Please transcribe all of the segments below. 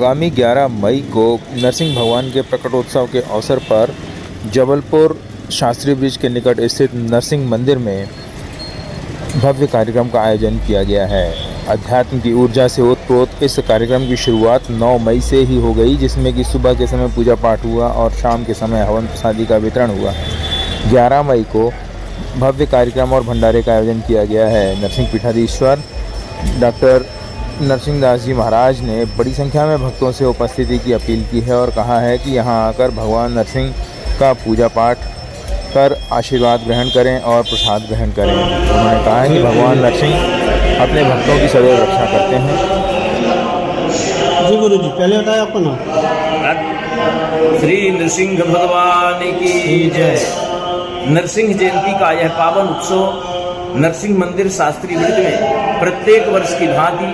आगामी 11 मई को नरसिंह भगवान के प्रकटोत्सव के अवसर पर जबलपुर शास्त्री ब्रिज के निकट स्थित नरसिंह मंदिर में भव्य कार्यक्रम का आयोजन किया गया है। अध्यात्म की ऊर्जा से ओतप्रोत इस कार्यक्रम की शुरुआत 9 मई से ही हो गई, जिसमें कि सुबह के समय पूजा पाठ हुआ और शाम के समय हवन प्रसादी का वितरण हुआ। 11 मई को भव्य कार्यक्रम और भंडारे का आयोजन किया गया है। नरसिंह पीठाधीश्वर डॉक्टर नरसिंह दास जी महाराज ने बड़ी संख्या में भक्तों से उपस्थिति की अपील की है और कहा है कि यहां आकर भगवान नरसिंह का पूजा पाठ कर आशीर्वाद ग्रहण करें और प्रसाद ग्रहण करें। उन्होंने कहा है कि भगवान नरसिंह अपने भक्तों की सदैव रक्षा करते हैं। जी गुरु जी, पहले बताया आपका नाम। श्री नरसिंह भगवान की जय। नरसिंह जयंती का यह पावन उत्सव नरसिंह मंदिर शास्त्री ब्रिज में प्रत्येक वर्ष की भांति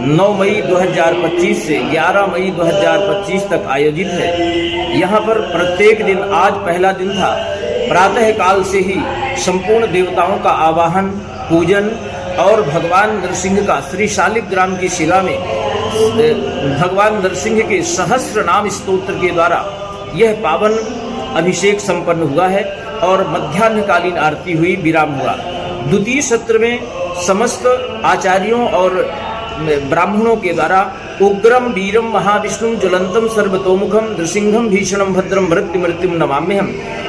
9 मई 2025 से 11 मई 2025 तक आयोजित है। यहाँ पर प्रत्येक दिन, आज पहला दिन था, प्रातः काल से ही संपूर्ण देवताओं का आवाहन, पूजन और भगवान नरसिंह का श्री शालिग्राम की शिला में भगवान नरसिंह के सहस्त्र नाम स्तोत्र के द्वारा यह पावन अभिषेक संपन्न हुआ है और मध्याह्नकालीन आरती हुई, विराम हुआ। द्वितीय सत्र में समस्त आचार्यों और ब्राह्मणों के द्वारा उग्रम वीरम महाविष्णु ज्वलंतम सर्वतोमुखम नृसिंहम भीषणम भद्रम मृत्युम नमाम्यहम,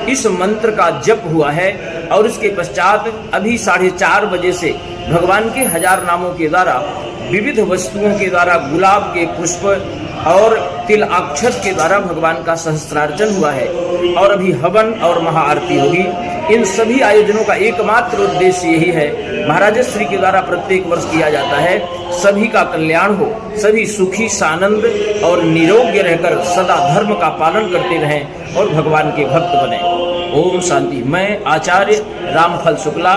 इस मंत्र का जप हुआ है। और इसके पश्चात अभी 4:30 बजे से भगवान के 1000 नामों के द्वारा, विविध वस्तुओं के द्वारा, गुलाब के पुष्प और तिल अक्षत के द्वारा भगवान का सहस्त्रार्चन हुआ है और अभी हवन और महाआरती होगी। इन सभी आयोजनों का एकमात्र उद्देश्य यही है, महाराजश्री के द्वारा प्रत्येक वर्ष किया जाता है, सभी का कल्याण हो, सभी सुखी सानंद और निरोग्य रहकर सदा धर्म का पालन करते रहें और भगवान के भक्त बने। ओम शांति। मैं आचार्य रामफल शुक्ला,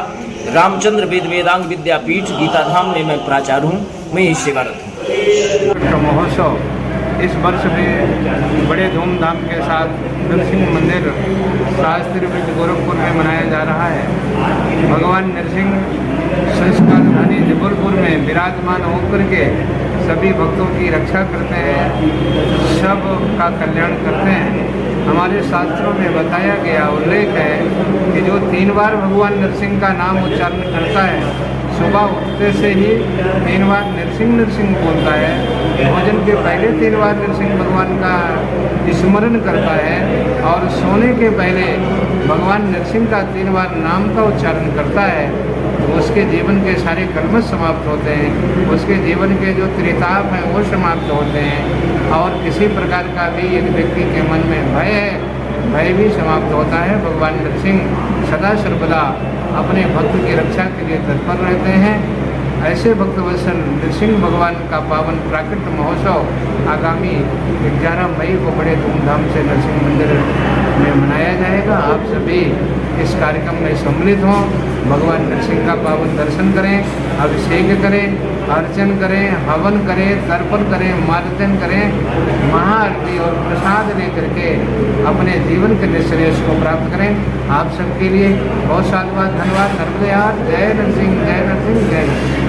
रामचंद्र वेद वेदांग विद्यापीठ गीताधाम में मैं प्राचार्य हूँ, मैं ही सेवारत हूँ। महोत्सव इस वर्ष भी बड़े धूमधाम के साथ नरसिंह मंदिर शास्त्री ब्रिज गोरखपुर में मनाया जा रहा है। भगवान नरसिंह संस्कार राजधानी जबलपुर में विराजमान होकर के सभी भक्तों की रक्षा करते हैं, सब का कल्याण करते हैं। हमारे शास्त्रों में बताया गया उल्लेख है कि जो 3 बार भगवान नरसिंह का नाम उच्चारण करता है, सुबह उठते से ही 3 बार नरसिंह नरसिंह बोलता है, भोजन के पहले 3 बार नरसिंह भगवान का स्मरण करता है और सोने के पहले भगवान नरसिंह का 3 बार नाम का उच्चारण करता है, तो उसके जीवन के सारे कर्म समाप्त होते हैं, उसके जीवन के जो त्रिताप हैं वो समाप्त होते हैं और किसी प्रकार का भी यदि व्यक्ति के मन में भय है, भय भी समाप्त होता है। भगवान नरसिंह सदा सर्वदा अपने भक्त की रक्षा के लिए तत्पर रहते हैं। ऐसे भक्तवत्सल नरसिंह भगवान का पावन प्राकट महोत्सव आगामी 11 मई को बड़े धूमधाम से नरसिंह मंदिर में मनाया जाएगा। आप सभी इस कार्यक्रम में सम्मिलित हों, भगवान नरसिंह का पावन दर्शन करें, अभिषेक करें, अर्चन करें, हवन करें, तर्पण करें, मार्जन करें, महाआरती और प्रसाद लेकर के अपने जीवन के निश्रेयस को प्राप्त करें। आप सबके लिए बहुत साधुवाद, धन्यवाद। नर्मदे यार, जय नरसिंह, जय नरसिंह, जय नरसिंह।